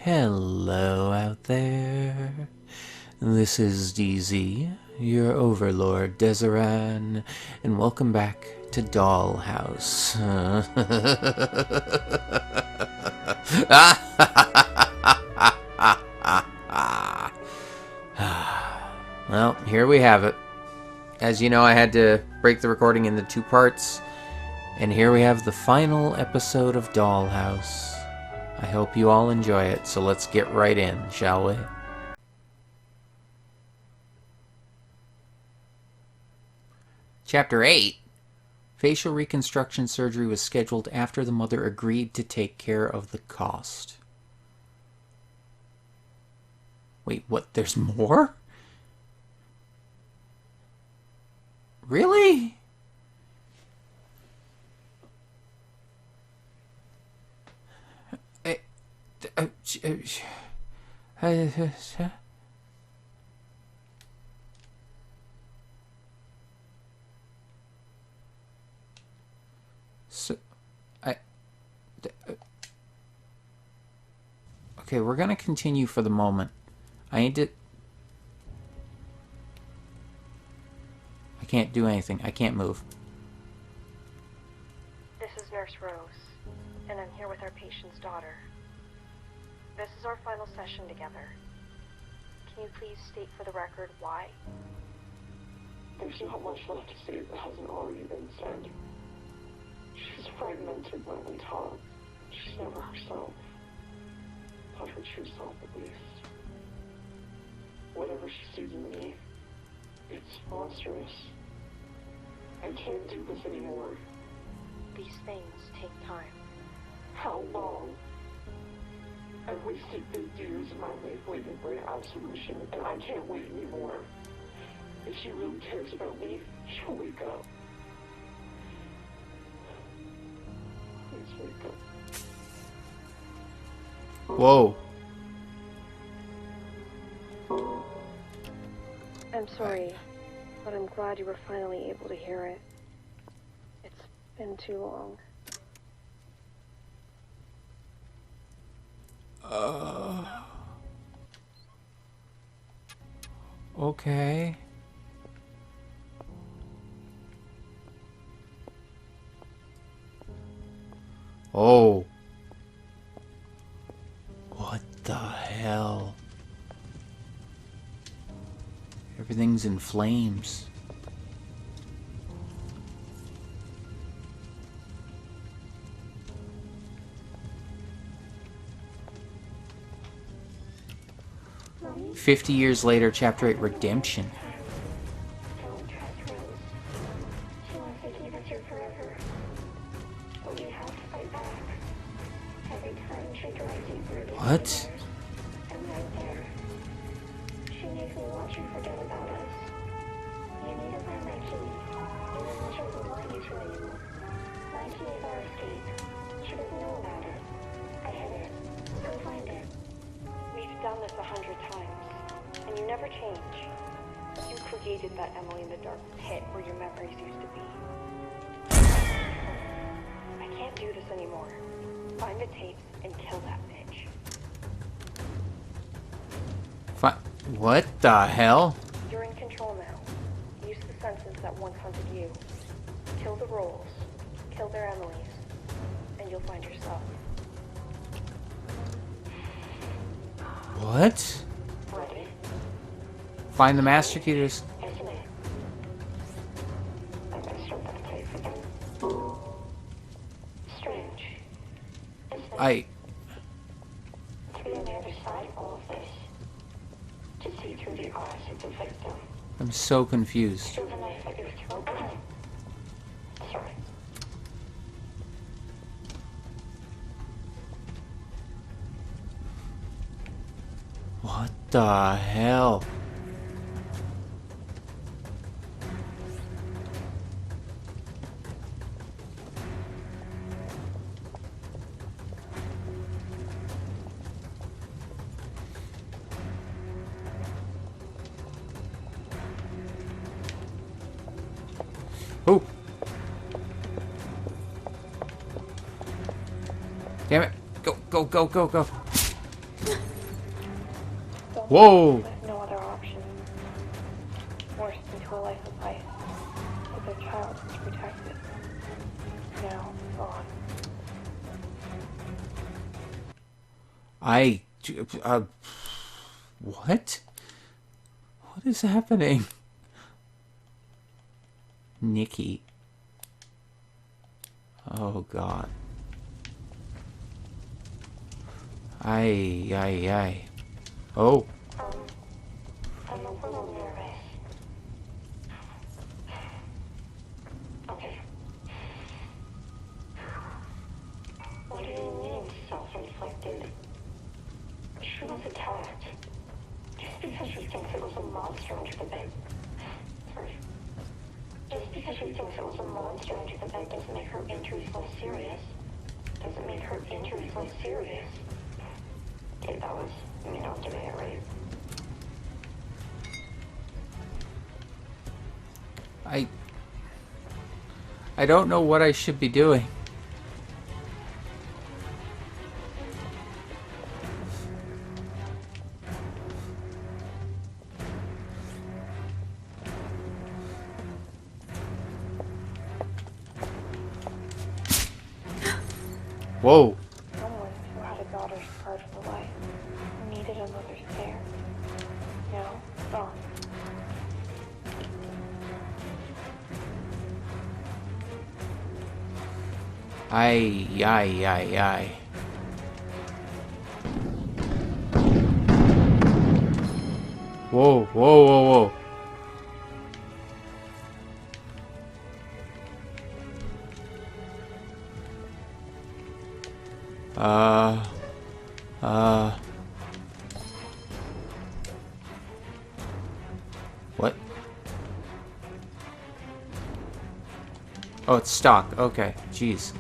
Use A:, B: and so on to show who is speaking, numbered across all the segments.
A: Hello out there. This is DZ, your overlord Deseran, and welcome back to Dollhouse. Well, here we have it. As you know, I had to break the recording into two parts, and here we have the final episode of Dollhouse. I hope you all enjoy it, so let's get right in, shall we? Chapter 8. Facial reconstruction surgery was scheduled after the mother agreed to take care of the cost. Wait, what? There's more? Really? Okay, we're gonna continue for the moment. I need to... I can't do anything. I can't move.
B: This is Nurse Rose, and I'm here with our patient's daughter. This is our final session together. Can you please state for the record why?
C: There's not much left to say that hasn't already been said. She's fragmented when we talk. She's never herself. Not her true self, at least. Whatever she sees in me, it's monstrous. I can't do this anymore.
B: These things take time.
C: How long? I've wasted big years of my life waiting for an absolution, and I can't wait anymore. If she really cares about me, she'll wake up. Please wake up.
A: Whoa.
B: I'm sorry, but I'm glad you were finally able to hear it. It's been too long.
A: Okay. Oh. What the hell? Everything's in flames.
C: Mommy?
A: 50 years later, Chapter 8, Redemption.
C: Don't trust Rose. She wants to keep us here forever. But we have to fight back. Every time she drives you through the
A: What?
C: I'm right there. She makes me watch you forget about us. You need to find my key. Even though she doesn't want you to anymore. My key is our escape. She doesn't know about it. I hid it. Go find it.
B: We've done this 100 times, and you never change. You created that Emily in the dark pit where your memories used to be. I can't do this anymore. Find the tapes and kill that bitch.
A: What the hell?
B: You're in control now. Use the senses that once hunted you. Kill the Rolls, kill their Emilys, and you'll find yourself.
A: What?
C: Ready?
A: Find the master key to this.
C: Isn't it? I messed up that tape again. Strange. Isn't it? To be on the other side of all of this. To see through the eyes of the victim.
A: I'm so confused.
C: Through the knife at your throat. Sorry.
A: What the hell? Oh! Damn it! Go, go, go, go, go! Whoa!
B: With no other option. Forced into a life of ice. With their child was protected. Now gone.
A: What? What is happening? Nikki. Oh, God. Ay. Oh.
C: I'm a little nervous. Okay. What do you mean self-inflicted? She was attacked. Just because she thinks it was a monster under the bed. Sorry. Just because she thinks it was a monster under the bed doesn't make her injuries less serious. Doesn't make her injuries less serious. Okay, that was me not doing it right.
A: I don't know what I should be doing. Whoa.
B: Someone who had a daughter scarred for life, who needed a mother's care. Now gone.
A: Ay. Whoa. What? Oh, it's stock. Okay, jeez.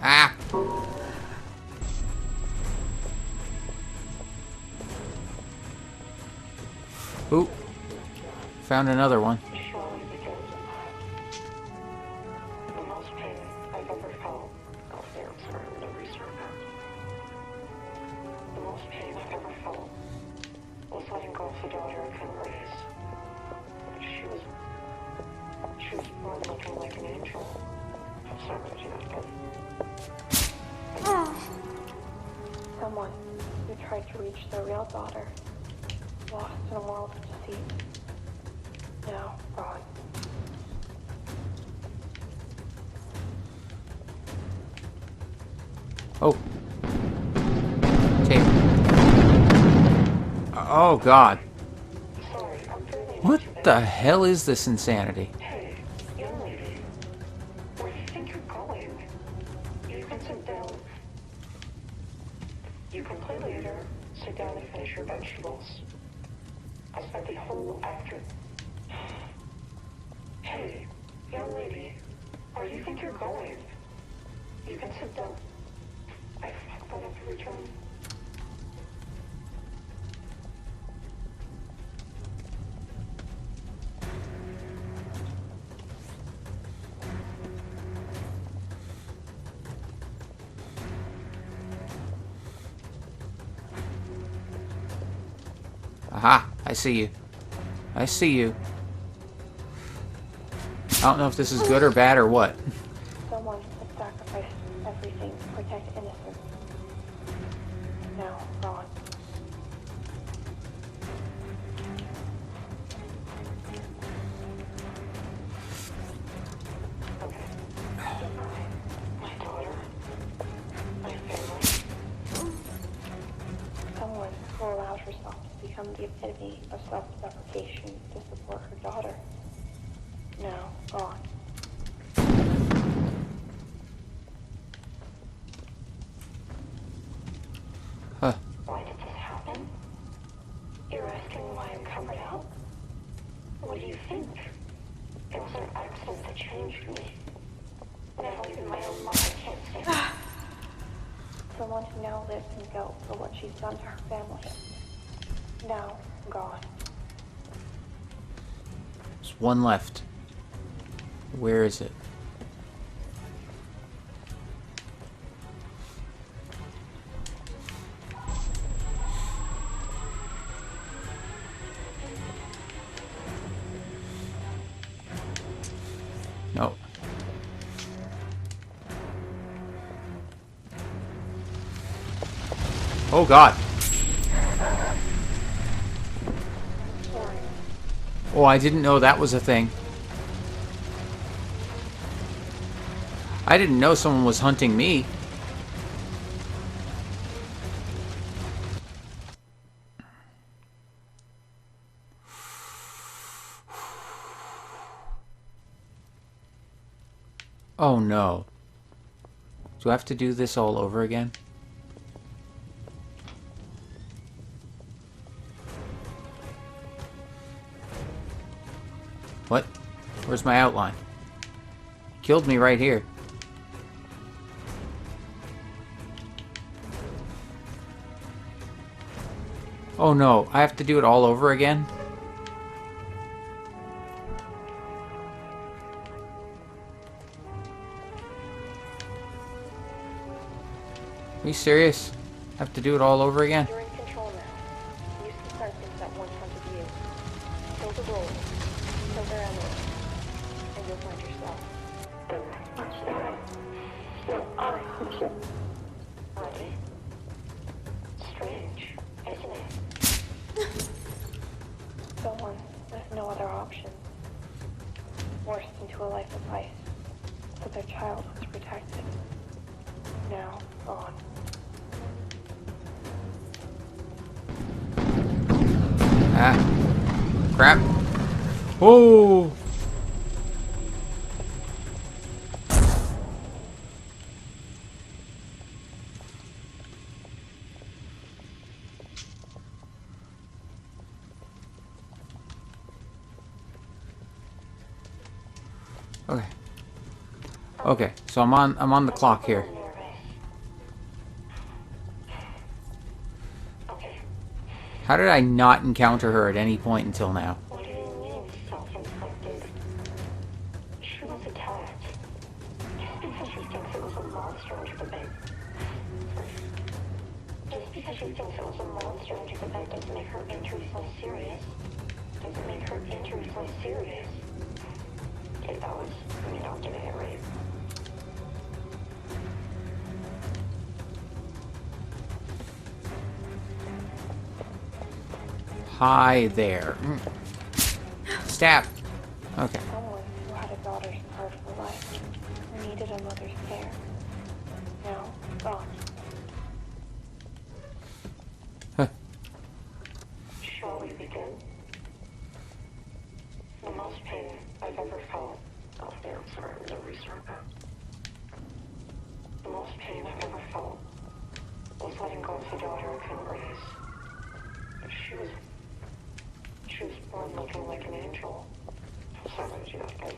A: Ah! Ooh. Found another one.
C: Surely because the most pain I've ever felt. Oh, there, I'm sorry, I'm gonna restart that. The most pain I've ever felt was letting go of the daughter I couldn't raise. She was born looking like an angel. I'm sorry to do that, but
B: Someone who tried to reach their real daughter. Lost in a world of deceit. Now gone.
A: Oh. Tape. Oh, God.
C: sorry, I'm really
A: What the hell is this insanity?
C: Hey, young lady, where do you think you're going? You can sit down. You can play later. Sit down and finish your vegetables. I spent the whole after. Hey, young lady, where do you think you're going? You can sit down. I fucked that up every time.
A: Aha, I see you. I see you. I don't know if this is good or bad or what.
B: Someone has sacrificed everything to protect innocence. Now gone.
C: My daughter. My family.
B: Someone who allowed herself to become the epitome of self-deprecation to support her daughter. Now gone.
A: Huh.
C: Why did this happen? You're asking why I'm covered up? What do you think? It was an accident that changed me. Now even my own mother can't stand it.
B: Someone who now lives in guilt for what she's done to her family. Now gone.
A: There's one left. Where is it? No. Oh God. Oh, I didn't know that was a thing. I didn't know someone was hunting me. Oh no. Do I have to do this all over again? What? Where's my outline? Killed me right here. Oh no, I have to do it all over again? Are you serious? Have to do it all over again?
B: You're in control now. Use the sensors that once hunted you. Kill the roles. Kill their enemies. And you'll find yourself.
C: Strange, isn't it?
B: Someone with no other option. Forced into a life of ice. So their child was protected. Now gone.
A: Ah. Crap. Oh! Okay. Okay, so I'm on the clock here. How did I not encounter her at any point until now?
C: What do you mean self-inflicted? She was attacked. Just because she thinks it was a monster under the bed. Just because she thinks it was a monster under the bed doesn't make her injuries less serious. Doesn't make her injuries less serious. If that was, getting it right.
A: Hi there. Stab. Okay.
B: Someone who had a daughter scarred for life. Who needed a mother's care. Now gone.
C: Shall we begin? The most pain I've ever felt. Oh, yeah, I'm sorry, I'm gonna restart that. The most pain I've ever felt was letting go of the daughter I couldn't raise. She was born looking like an angel. I'm sorry to do that,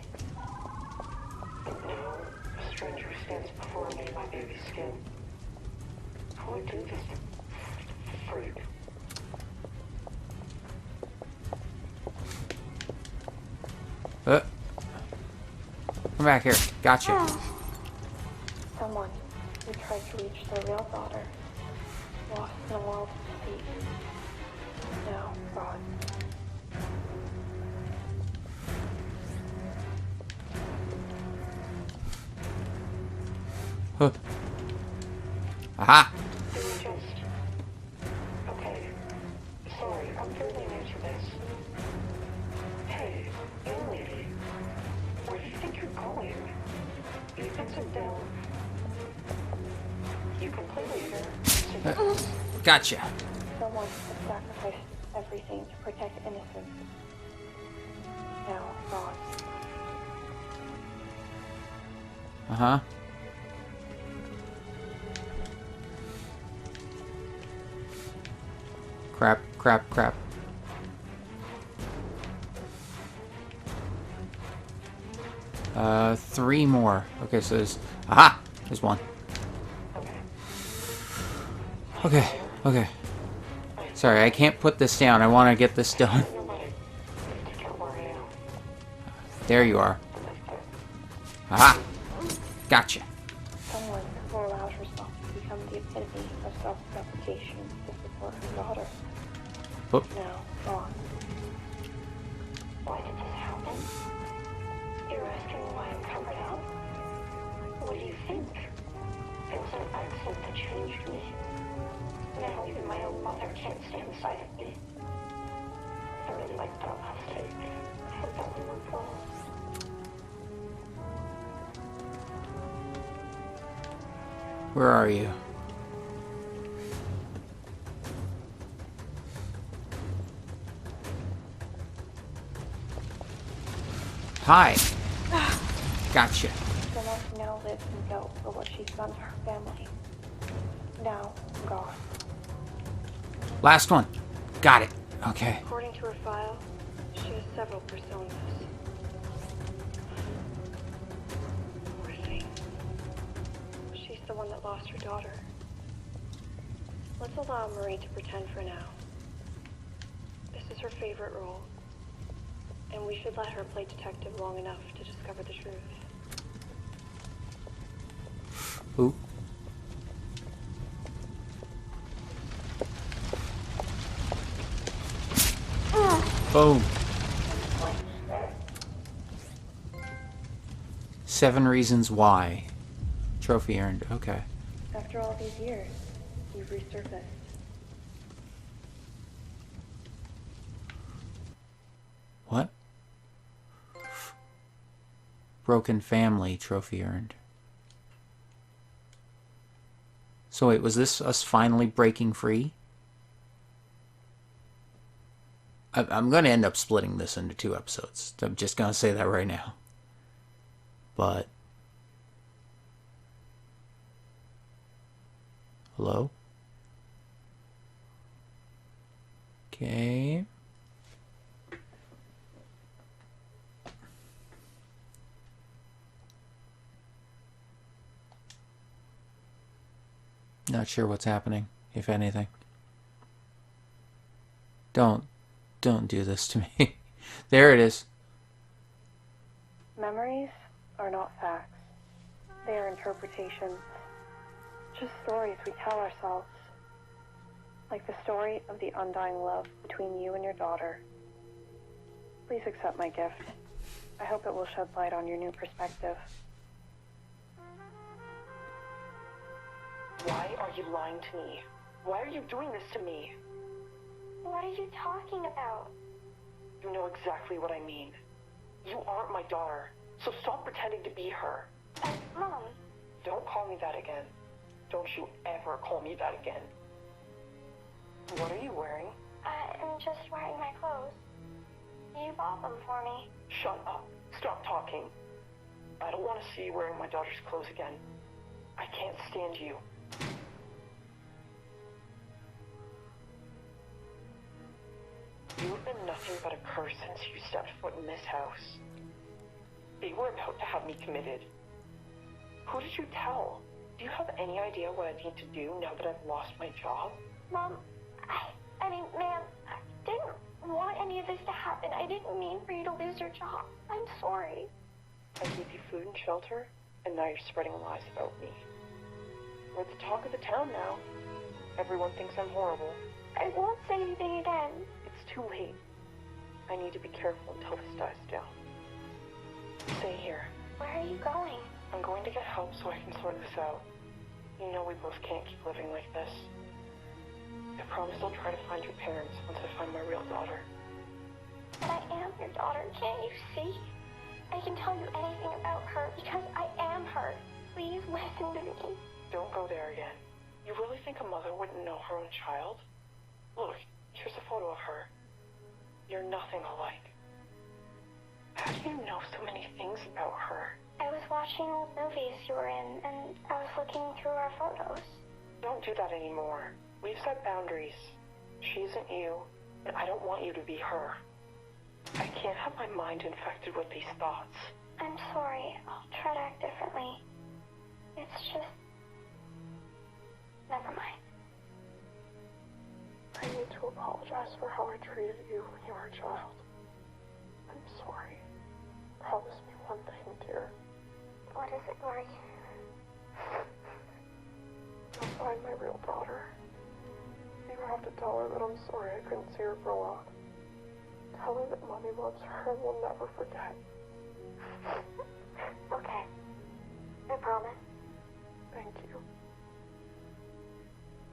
C: but now a stranger stands before me in my baby's skin. Who would do this? Freak.
A: Come back here. Gotcha.
B: Someone who tried to reach their real daughter. Lost in a world of deceit. Now gone.
A: Huh. Aha!
C: Okay. Sorry, I'm fairly new to this. Hey, young lady. Where do you think you're going? You can sit down. You can play later. Sit down.
A: Gotcha.
B: Someone had sacrificed everything to protect innocence. Now gone.
A: Uh-huh. Crap, crap, crap. Three more. Okay, so there's... Aha! There's one. Okay, okay. Sorry, I can't put this down. I want to get this done. There you are. Aha! Gotcha.
B: Someone who allows herself to become the epitome of self-deprecation to support her daughter.
A: Whoop.
B: Now gone.
C: Why did this happen? You're asking why I'm covered up? What do you think? It was an accident that changed me. Now even my own mother can't stand the sight of me. I really liked that last take. I hope that one went well.
A: Where are you? Hi. Gotcha.
B: Someone who now lives in guilt for what she's done to her family. Now gone.
A: Last one. Got it. Okay.
B: According to her file, she has several personas. Poor thing. She's the one that lost her daughter. Let's allow Marie to pretend for now. This is her favorite role. And we should let her play detective long enough to discover the truth.
A: Ooh. Boom. 7 reasons why. Trophy earned. Okay.
B: After all these years, you've resurfaced.
A: What? Broken family trophy earned. So wait, was this us finally breaking free? I'm going to end up splitting this into 2 episodes. I'm just going to say that right now. But... Hello? Okay. Not sure what's happening, if anything. Don't do this to me. There it is.
B: Memories are not facts. They are interpretations. Just stories we tell ourselves. Like the story of the undying love between you and your daughter. Please accept my gift. I hope it will shed light on your new perspective.
D: Why are you lying to me? Why are you doing this to me?
C: What are you talking about?
D: You know exactly what I mean. You aren't my daughter, so stop pretending to be her.
C: Mom.
D: Don't call me that again. Don't you ever call me that again. What are you wearing?
C: I'm just wearing my clothes. You bought them for me.
D: Shut up. Stop talking. I don't want to see you wearing my daughter's clothes again. I can't stand you. You've been nothing but a curse since you stepped foot in this house. They were about to have me committed. Who did you tell? Do you have any idea what I need to do now that I've lost my job?
C: Mom, I mean, ma'am, I didn't want any of this to happen. I didn't mean for you to lose your job. I'm sorry.
D: I gave you food and shelter, and now you're spreading lies about me. We're the talk of the town now. Everyone thinks I'm horrible.
C: I won't say anything again.
D: It's too late. I need to be careful until this dies down. Stay here.
C: Where are you going?
D: I'm going to get help so I can sort this out. You know we both can't keep living like this. I promise I'll try to find your parents once I find my real daughter.
C: But I am your daughter, can't you see? I can tell you anything about her because I am her. Please listen to me.
D: Don't go there again. You really think a mother wouldn't know her own child? Look, here's a photo of her. You're nothing alike. How do you know so many things about her?
C: I was watching movies you were in, and I was looking through our photos.
D: Don't do that anymore. We've set boundaries. She isn't you, and I don't want you to be her. I can't have my mind infected with these thoughts.
C: I'm sorry. I'll try to act differently. It's just... Never mind.
D: I need to apologize for how I treated you when you were a child. I'm sorry. promise me one thing, dear.
C: What is it, Marty?
D: You'll find my real daughter. You have to tell her that I'm sorry I couldn't see her grow up. Tell her that Mommy loves her and will never forget.
C: Okay. I promise.
D: Thank you.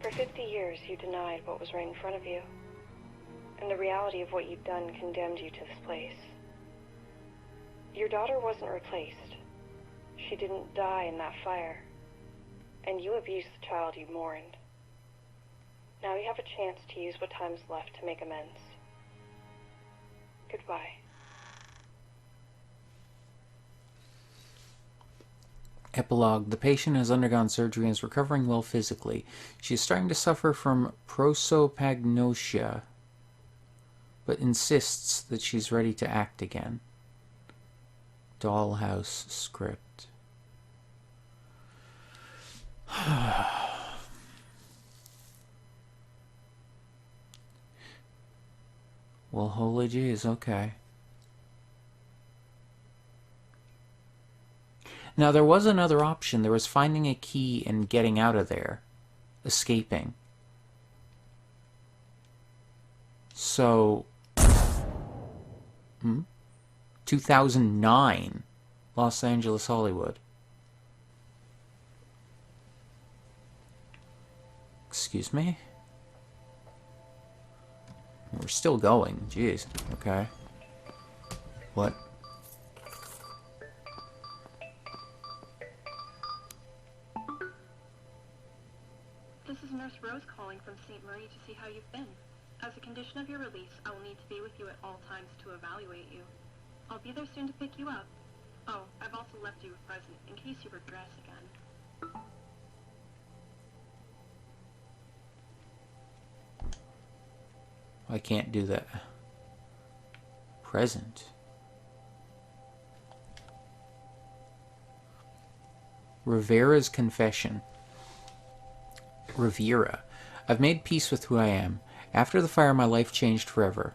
B: For 50 years, you denied what was right in front of you. And the reality of what you'd done condemned you to this place. Your daughter wasn't replaced. She didn't die in that fire. And you abused the child you mourned. Now you have a chance to use what time's left to make amends. Goodbye.
A: Epilogue. The patient has undergone surgery and is recovering well physically. She is starting to suffer from prosopagnosia, but insists that she's ready to act again. Dollhouse script. Well, holy jeez, okay. Now, there was another option. There was finding a key and getting out of there. Escaping. So... 2009. Los Angeles, Hollywood. Excuse me? We're still going. Jeez. Okay. What?
E: This is Nurse Rose calling from St. Marie to see how you've been. As a condition of your release, I will need to be with you at all times to evaluate you. I'll be there soon to pick you up. Oh, I've also left you a present in case you regress again.
A: I can't do that. Present. Rivera's confession. Rivera. I've made peace with who I am. After the fire, my life changed forever.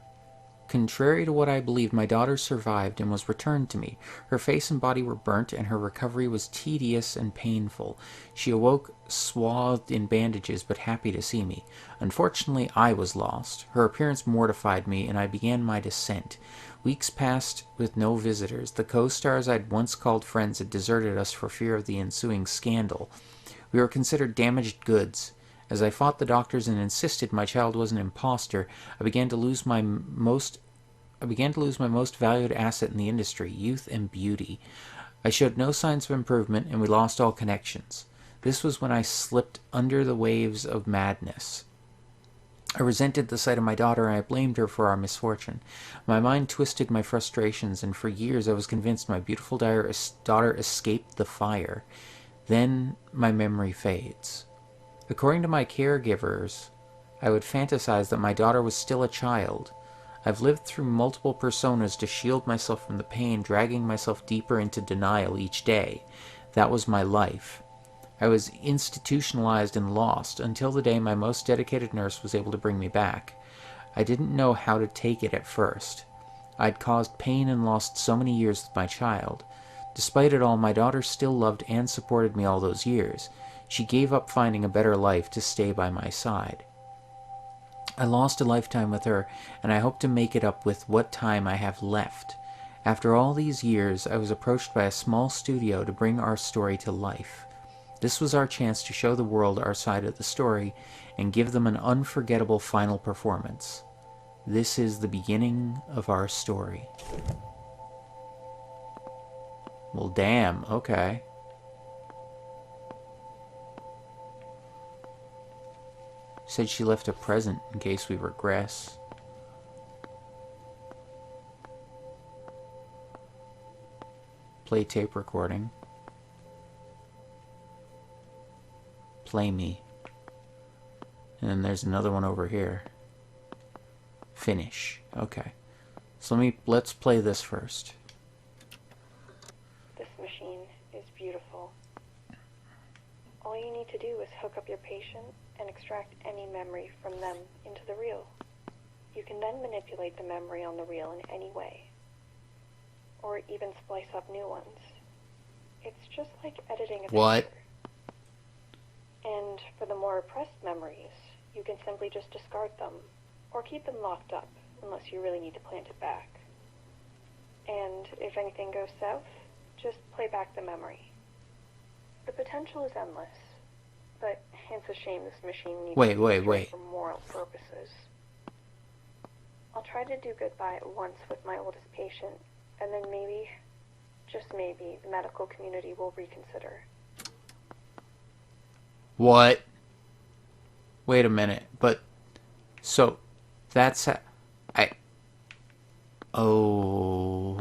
A: Contrary to what I believed, my daughter survived and was returned to me. Her face and body were burnt, and her recovery was tedious and painful. She awoke swathed in bandages, but happy to see me. Unfortunately, I was lost. Her appearance mortified me, and I began my descent. Weeks passed with no visitors. The co-stars I'd once called friends had deserted us for fear of the ensuing scandal. We were considered damaged goods. As I fought the doctors and insisted my child was an imposter, I began to lose my most valued asset in the industry, youth and beauty. I showed no signs of improvement, and we lost all connections. This was when I slipped under the waves of madness. I resented the sight of my daughter, and I blamed her for our misfortune. My mind twisted my frustrations, and for years I was convinced my beautiful daughter escaped the fire. Then my memory fades. According to my caregivers, I would fantasize that my daughter was still a child. I've lived through multiple personas to shield myself from the pain, dragging myself deeper into denial each day. That was my life. I was institutionalized and lost until the day my most dedicated nurse was able to bring me back. I didn't know how to take it at first. I'd caused pain and lost so many years with my child. Despite it all, my daughter still loved and supported me all those years. She gave up finding a better life to stay by my side. I lost a lifetime with her, and I hope to make it up with what time I have left. After all these years, I was approached by a small studio to bring our story to life. This was our chance to show the world our side of the story and give them an unforgettable final performance. This is the beginning of our story. Well, damn, okay. Said she left a present in case we regress. Play tape recording. Play me. And then there's another one over here. Finish. Okay. So let's play this first.
B: This machine is beautiful. All you need to do is hook up your patient and extract any memory from them into the reel. You can then manipulate the memory on the reel in any way. or even splice up new ones. It's just like editing a
A: What?
B: picture. And for the more repressed memories, you can simply just discard them, or keep them locked up, unless you really need to plant it back. And if anything goes south, just play back the memory. The potential is endless, but it's a shame this machine needs
A: Wait,
B: to be
A: wait,
B: destroyed
A: wait.
B: for moral purposes. I'll try to do goodbye once with my oldest patient, and then maybe, just maybe, the medical community will reconsider.
A: What? Wait a minute, but... So, that's... Oh...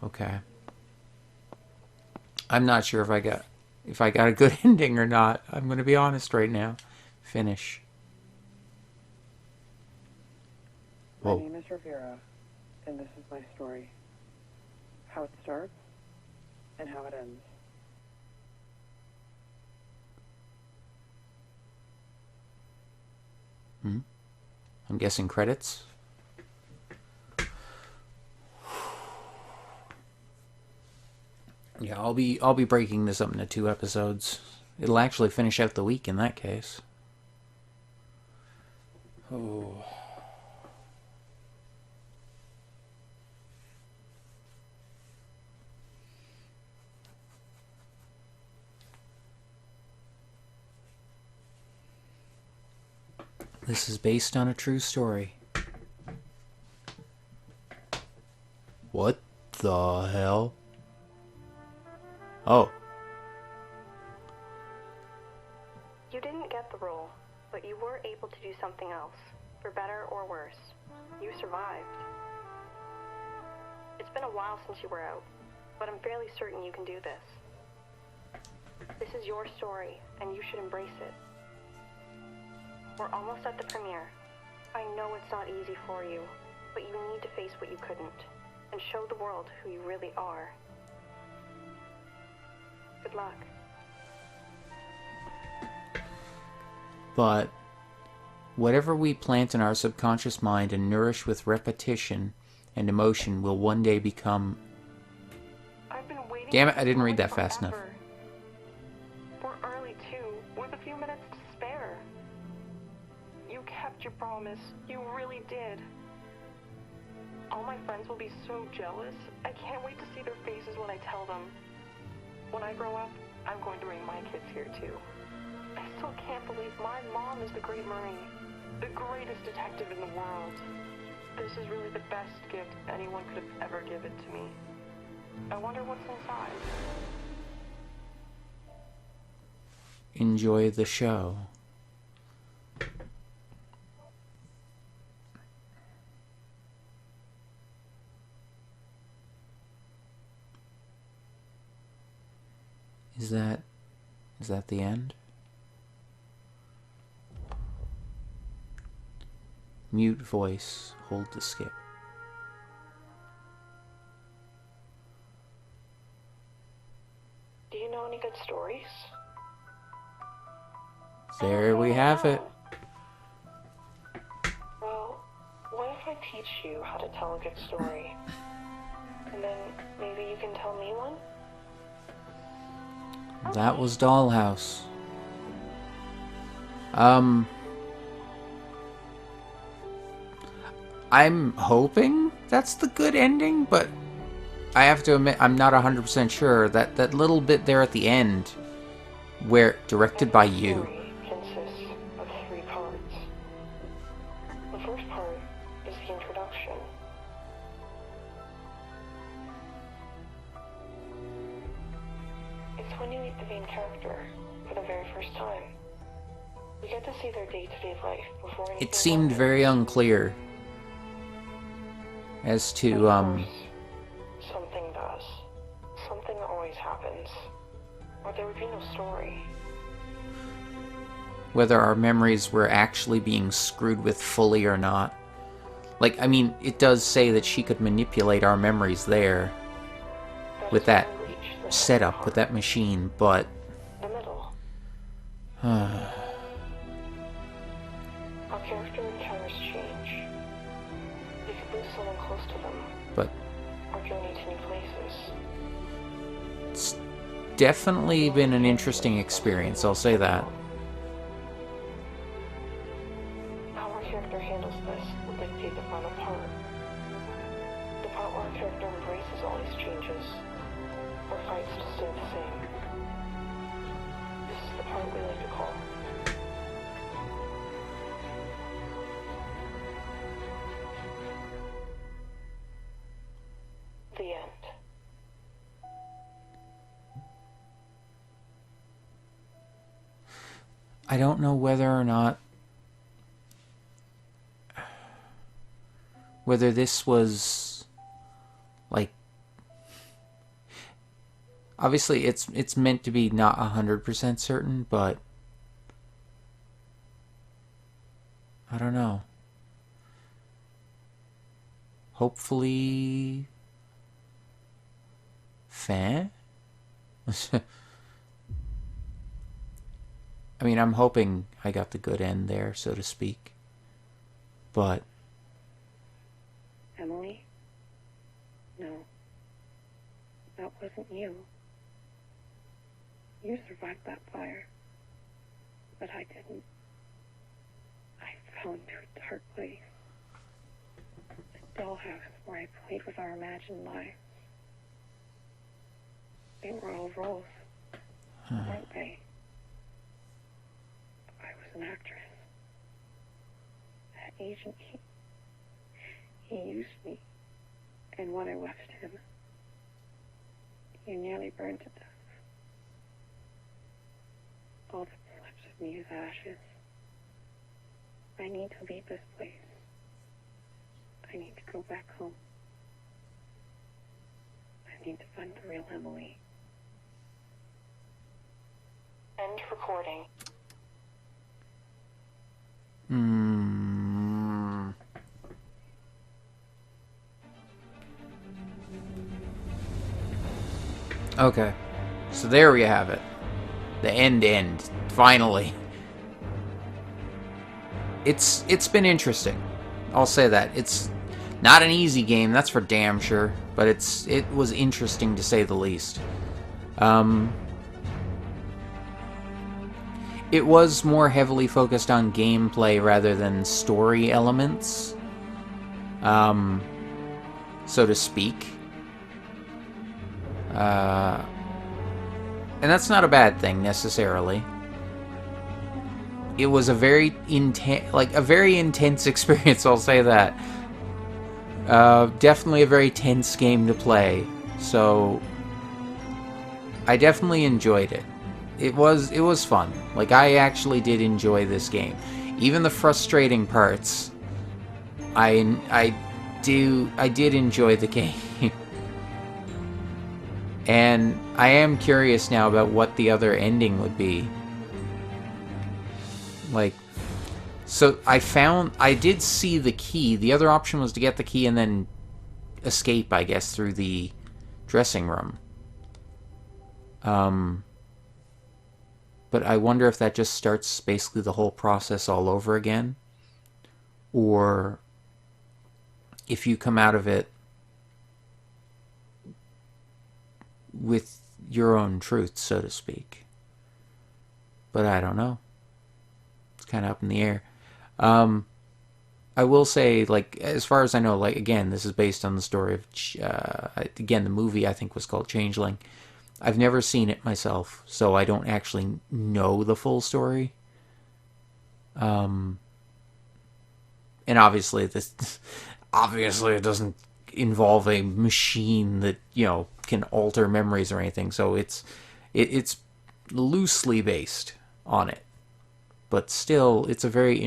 A: Okay. I'm not sure if I got a good ending or not. I'm going to be honest right now. Finish.
F: My
A: Whoa.
F: name is Rivera, and this is my story. How it starts, and how it ends.
A: I'm guessing credits. Yeah, I'll be breaking this up into 2 episodes. It'll actually finish out the week in that case. Oh. This is based on a true story. What the hell? Oh.
B: You didn't get the role, but you were able to do something else, for better or worse. You survived. It's been a while since you were out, but I'm fairly certain you can do this. This is your story, and you should embrace it. We're almost at the premiere. I know it's not easy for you, but you need to face what you couldn't, and show the world who you really are. Good luck.
A: But whatever we plant in our subconscious mind and nourish with repetition and emotion will one day become...
B: I've been waiting.
A: Damn it, I didn't read that fast enough.
B: We're early too, with a few minutes to spare. You kept your promise. You really did. All my friends will be so jealous. I can't wait to see their faces when I tell them. When I grow up, I'm going to bring my kids here too. I still can't believe my mom is the great Marie, the greatest detective in the world. This is really the best gift anyone could have ever given to me. I wonder what's inside.
A: Enjoy the show. Is that the end? Mute voice, hold to skip.
B: Do you know any good stories?
A: There we have it.
B: Well, what if I teach you how to tell a good story? And then maybe you can tell me one?
A: That was Dollhouse. I'm hoping that's the good ending, but I have to admit I'm not 100% sure. That little bit there at the end, where directed by you.
B: The story consists of 3 parts. The first part is the introduction. It's when you meet the main character for the very first time. You get to see their day-to-day life before anything
A: It seemed
B: happens.
A: very unclear as
B: And
A: to
B: of course, something does. Something always happens. Or there would be no story.
A: whether our memories were actually being screwed with fully or not. Like, I mean, it does say that she could manipulate our memories there with
B: is
A: that
B: when we reach the second
A: setup,
B: part,
A: with that machine, but
B: the middle.
A: uh,
B: I'll
D: character encounters change. They could lose someone close to them.
A: But
D: or journey to new places.
A: it's definitely been an interesting experience, I'll say that.
D: How our character handles this will dictate the final part. The part where our character embraces all these changes, or fights to stay the same. This is the part we like to call the end.
A: I don't know whether or not whether this was like, obviously it's meant to be not 100% certain, but I don't know. Hopefully fair. I mean, I'm hoping I got the good end there, so to speak. But
B: Emily? No. That wasn't you. You survived that fire. But I didn't. I fell into a dark place. The dollhouse where I played with our imagined lives. They were all roles, weren't they? I was an actress. That agent, he used me. And when I left him, he nearly burned to death. All that's left of me is ashes. I need to leave this place. I need to go back home. I need to find the real Emily.
D: End recording.
A: Okay. So there we have it. The end. Finally. It's been interesting. I'll say that. It's not an easy game, that's for damn sure, but it was interesting to say the least. It was more heavily focused on gameplay rather than story elements, so to speak. And that's not a bad thing necessarily. It was a very intense experience, I'll say that. Definitely a very tense game to play. So I definitely enjoyed it. It was fun. Like, I actually did enjoy this game. Even the frustrating parts, I did enjoy the game. And I am curious now about what the other ending would be. Like, so I did see the key. The other option was to get the key and then escape, I guess, through the dressing room. But I wonder if that just starts basically the whole process all over again. Or if you come out of it with your own truth, so to speak. But I don't know. It's kind of up in the air. I will say, like, as far as I know, like, again, this is based on the story of, again, the movie I think was called Changeling. I've never seen it myself, so I don't actually know the full story. And obviously it doesn't involve a machine that, can alter memories or anything, so it's loosely based on it. But still, it's definitely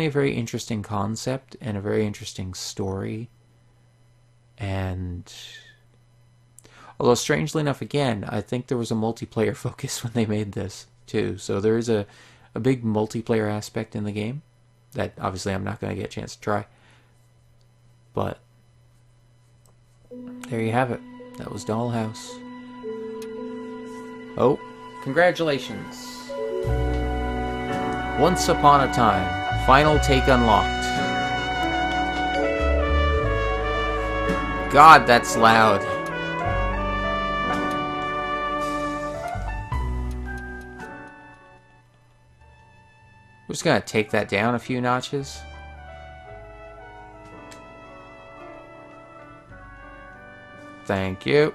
A: a very interesting concept and a very interesting story. And although, strangely enough, again, I think there was a multiplayer focus when they made this, too. So there is a big multiplayer aspect in the game that, obviously, I'm not going to get a chance to try. But there you have it. That was Dollhouse. Oh, congratulations. Once Upon a Time. Final take unlocked. God, that's loud. We're just gonna take that down a few notches. Thank you.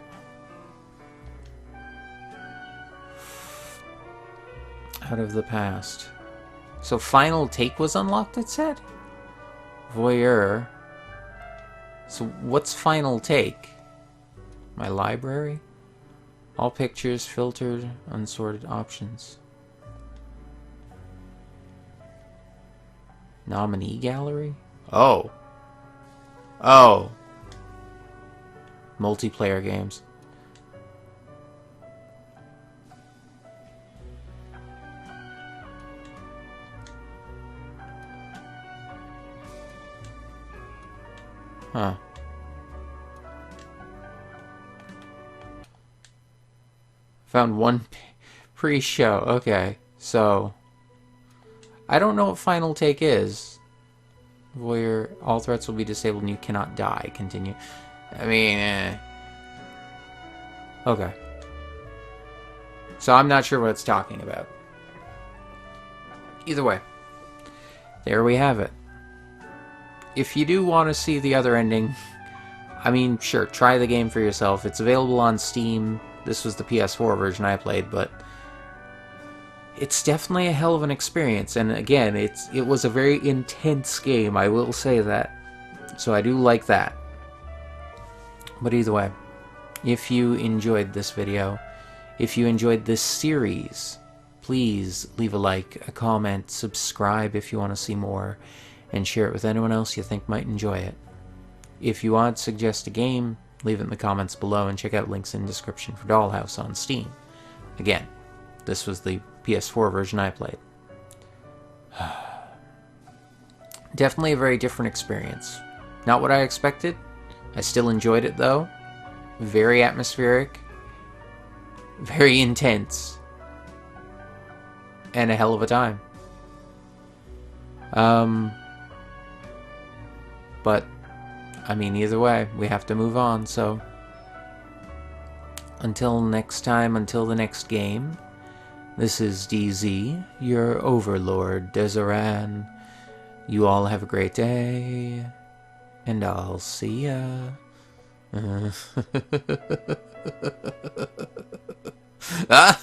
A: Out of the past. So final take was unlocked, it said? Voyeur. So what's final take? My library? All pictures, filtered, unsorted options. Nominee gallery? Oh. Oh. Multiplayer games. Huh. Found one pre-show. Okay, so I don't know what final take is. Voyeur, all threats will be disabled and you cannot die. Continue. I mean, okay. So I'm not sure what it's talking about. Either way, there we have it. If you do want to see the other ending, I mean, sure, try the game for yourself. It's available on Steam. This was the PS4 version I played, but it's definitely a hell of an experience. And again, it was a very intense game, I will say that. So I do like that. But either way, if you enjoyed this video, if you enjoyed this series, please leave a like, a comment, subscribe if you want to see more, and share it with anyone else you think might enjoy it. If you want to suggest a game, leave it in the comments below and check out links in the description for Dollhouse on Steam. Again, this was the PS4 version I played. Definitely a very different experience. Not what I expected. I still enjoyed it though. Very atmospheric. Very intense. And a hell of a time. But, I mean, either way, we have to move on, so until next time, until the next game, this is DZ, your overlord, Deseran. You all have a great day, and I'll see ya. Ah!